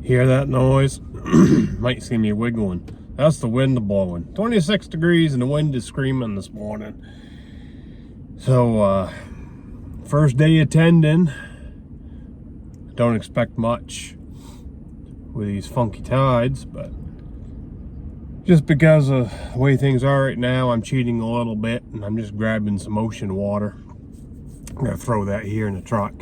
Hear that noise? Might see me wiggling. That's the wind blowing. 26 degrees and the wind is screaming this morning. So, first day attending. Don't expect much with these funky tides, but just because of the way things are right now, I'm cheating a little bit and I'm just grabbing some ocean water. I'm gonna throw that here in the truck.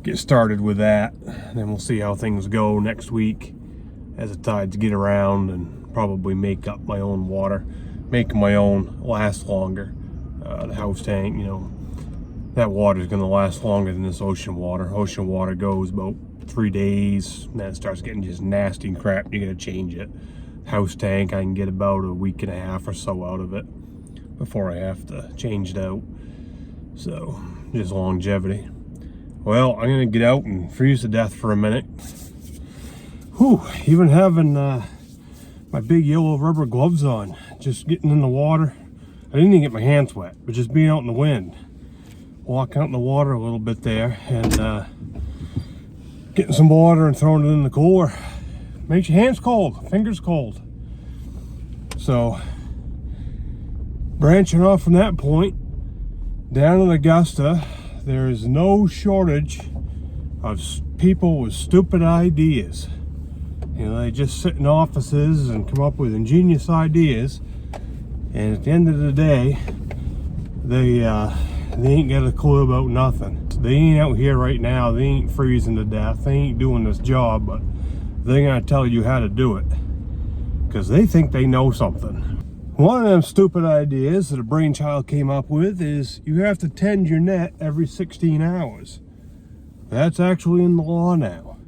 Get started with that, and then we'll see how things go next week as the tides get around, and probably make up my own water, make my own last longer. The house tank, you know, that water is going to last longer than this ocean water. Ocean water goes about 3 days, and then it starts getting just nasty and crap. You got to change it. House tank, I can get about a week and a half or so out of it before I have to change it out. So just longevity. Well, I'm gonna get out and freeze to death for a minute. Whew, even having my big yellow rubber gloves on, just getting in the water. I didn't even get my hands wet, but just being out in the wind. Walking out in the water a little bit there and getting some water and throwing it in the cooler. Makes your hands cold, fingers cold. So, branching off from that point, down in Augusta, there is no shortage of people with stupid ideas. You know, they just sit in offices and come up with ingenious ideas, and at the end of the day, they ain't got a clue about nothing. They ain't out here right now, they ain't freezing to death, they ain't doing this job, but they're gonna tell you how to do it, because they think they know something. One of them stupid ideas that a brainchild came up with is you have to tend your net every 16 hours. That's actually in the law now.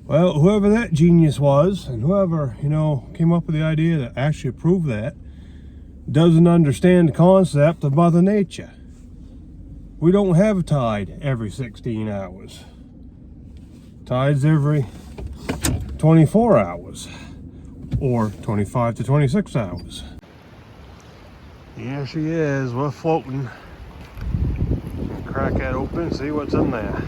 Well, whoever that genius was, and whoever, you know, came up with the idea to actually prove that, doesn't understand the concept of Mother Nature. We don't have a tide every 16 hours. Tides every 24 hours, or 25 to 26 hours. Here she is, we're floating. Crack that open and see what's in there.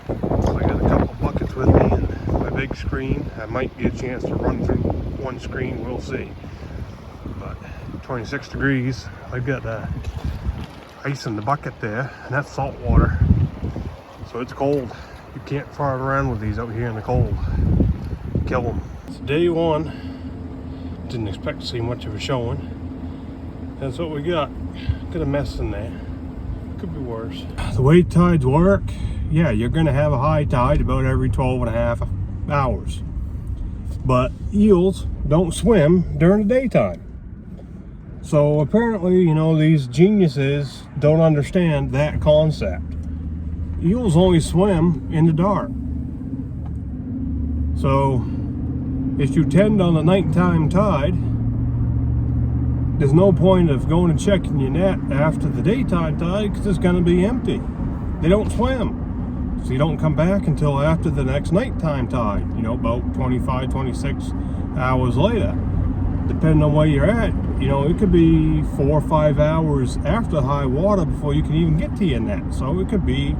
So I got a couple buckets with me and my big screen. I might get a chance to run through one screen, we'll see. But 26 degrees, I've got ice in the bucket there, and that's salt water. So it's cold. You can't fart around with these out here in the cold. Kill them. It's day one. Didn't expect to see much of a showing. That's what we got. Got a mess in there. Could be worse. The way tides work, yeah, you're gonna have a high tide about every 12 and a half hours. But eels don't swim during the daytime. So apparently, you know, these geniuses don't understand that concept. Eels only swim in the dark. So if you tend on the nighttime tide, there's no point of going and checking your net after the daytime tide, because it's going to be empty. They don't swim. So you don't come back until after the next nighttime tide, you know, about 25, 26 hours later. Depending on where you're at, you know, it could be 4 or 5 hours after high water before you can even get to your net. So it could be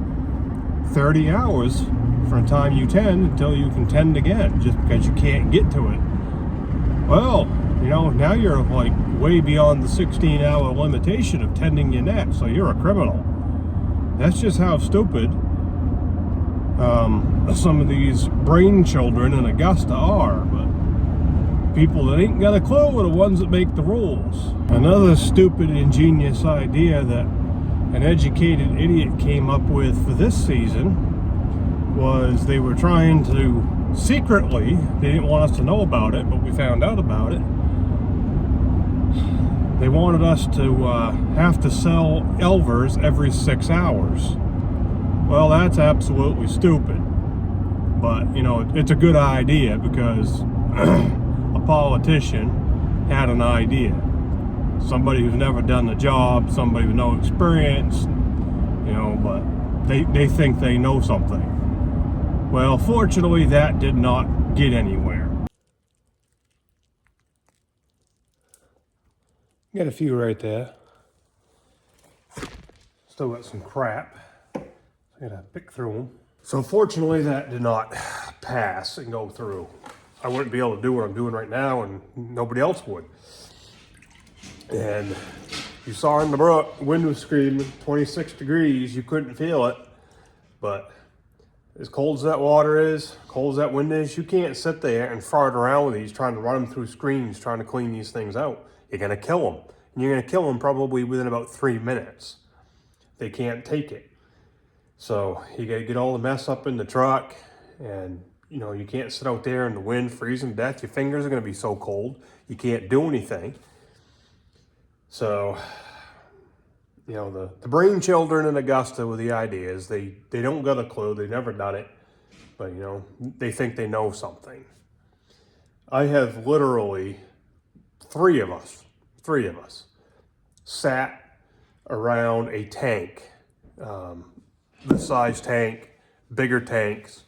30 hours from the time you tend until you can tend again, just because you can't get to it. Well, you know, now you're like way beyond the 16-hour limitation of tending your net, so you're a criminal. That's just how stupid some of these brain children in Augusta are. But people that ain't got a clue are the ones that make the rules. Another stupid, ingenious idea that an educated idiot came up with for this season was they were trying to secretly, they didn't want us to know about it, but we found out about it. They wanted us to have to sell Elvers every 6 hours. Well, that's absolutely stupid. But, you know, it's a good idea because a politician had an idea. Somebody who's never done the job, somebody with no experience, you know, but they think they know something. Well, fortunately, that did not get anywhere. Got a few right there. Still got some crap. I gotta pick through them. So fortunately that did not pass and go through. I wouldn't be able to do what I'm doing right now, and nobody else would. And you saw in the brook, wind was screaming, 26 degrees, you couldn't feel it. But as cold as that water is, cold as that wind is, you can't sit there and fart around with these, trying to run them through screens, trying to clean these things out. You're gonna kill them. And you're gonna kill them probably within about 3 minutes. They can't take it. So you gotta get all the mess up in the truck, and you know, you can't sit out there in the wind freezing to death. Your fingers are gonna be so cold, you can't do anything. So, you know, the brain children in Augusta with the ideas, they don't got a clue, they've never done it, but you know, they think they know something. I have literally three of us sat around a tank, this size tank, bigger tanks,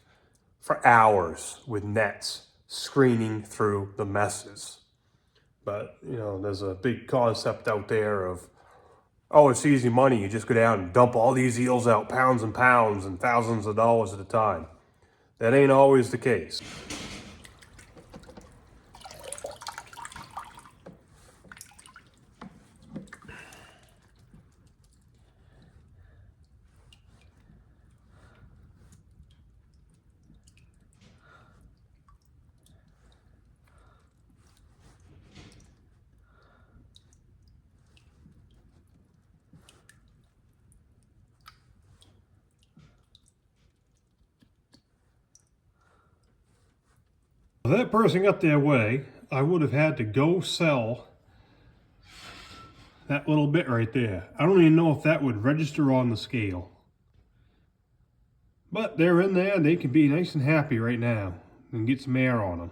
for hours with nets screening through the messes. But, you know, there's a big concept out there of, oh, it's easy money. You just go down and dump all these eels out, pounds and pounds and thousands of dollars at a time. That ain't always the case. If that person got their way, I would have had to go sell that little bit right there. I don't even know if that would register on the scale. But they're in there, they can be nice and happy right now and get some air on them.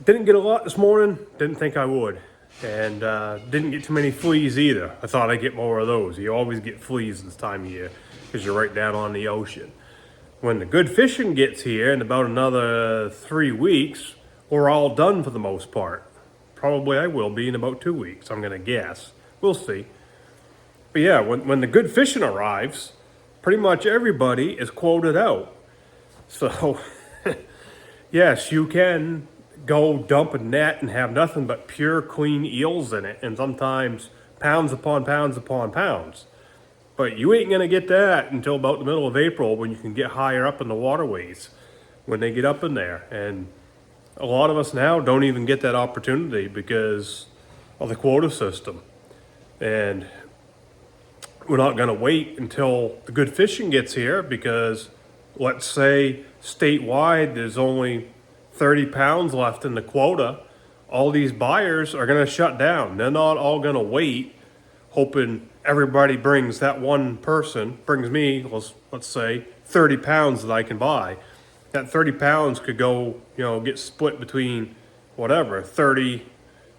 Didn't get a lot this morning, didn't think I would. And didn't get too many fleas either. I thought I'd get more of those. You always get fleas this time of year because you're right down on the ocean. When the good fishing gets here in about another 3 weeks, we're all done for the most part. Probably I will be in about 2 weeks, I'm gonna guess. We'll see. But yeah, when the good fishing arrives, pretty much everybody is quoted out. So yes, you can go dump a net and have nothing but pure clean eels in it, and sometimes pounds upon pounds upon pounds. But you ain't gonna get that until about the middle of April, when you can get higher up in the waterways, when they get up in there. And a lot of us now don't even get that opportunity because of the quota system. And we're not gonna wait until the good fishing gets here, because let's say statewide there's only 30 pounds left in the quota. All these buyers are gonna shut down. They're not all gonna wait, hoping everybody brings that one person, brings me, let's say 30 pounds that I can buy. That 30 pounds could go, you know, get split between whatever, 30,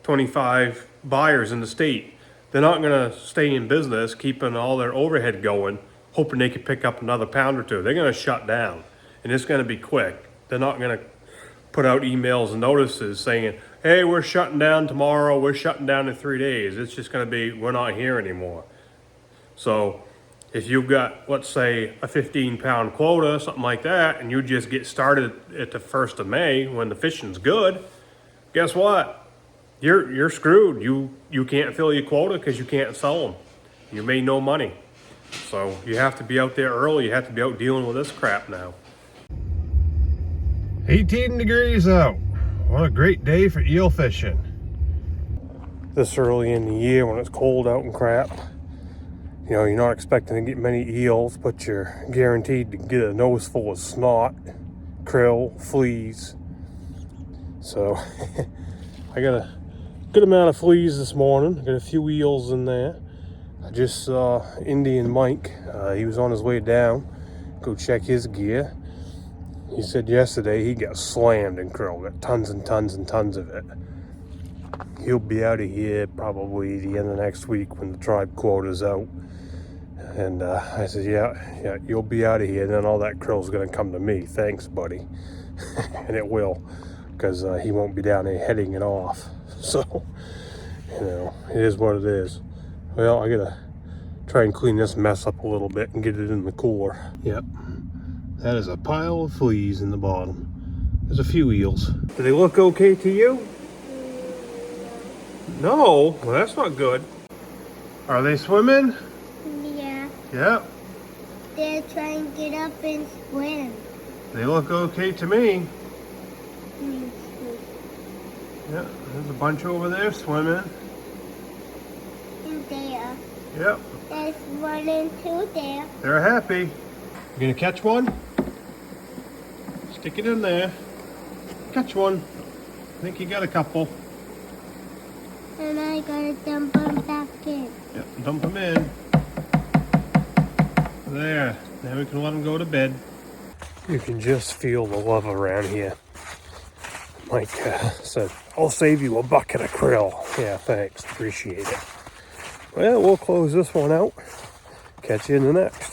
25 buyers in the state. They're not gonna stay in business, keeping all their overhead going, hoping they could pick up another pound or two. They're gonna shut down, and it's gonna be quick. They're not gonna put out emails and notices saying, hey, we're shutting down tomorrow, we're shutting down in 3 days. It's just gonna be, we're not here anymore. So if you've got, let's say, a 15-pound quota, something like that, and you just get started at the 1st of May when the fishing's good, guess what? You're screwed. You can't fill your quota because you can't sell them. You made no money. So you have to be out there early. You have to be out dealing with this crap now. 18 degrees out. What a great day for eel fishing. This early in the year when it's cold out and crap, you know, you're not expecting to get many eels, but you're guaranteed to get a nose full of snot, krill, fleas. So I got a good amount of fleas this morning. I got a few eels in there. I just saw Indian Mike. He was on his way down, go check his gear. He said yesterday he got slammed in krill, got tons and tons and tons of it. He'll be out of here probably the end of next week when the tribe quota's out. And I said, yeah, you'll be out of here, and then all that krill's gonna come to me. Thanks, buddy. And it will, because he won't be down there heading it off. So, you know, it is what it is. Well, I gotta try and clean this mess up a little bit and get it in the cooler. Yep, that is a pile of fleas in the bottom. There's a few eels. Do they look okay to you? No, well, that's not good. Are they swimming? Yeah. Yep. They're trying to get up and swim. They look okay to me. Mm-hmm. Yeah, there's a bunch over there swimming. And there. Yep. There's one and two there. They're happy. You gonna catch one? Stick it in there. Catch one. I think you got a couple. And I gotta dump them back in. Yep, dump them in. There. Now we can let them go to bed. You can just feel the love around here. Mike said, I'll save you a bucket of krill. Yeah, thanks. Appreciate it. Well, we'll close this one out. Catch you in the next.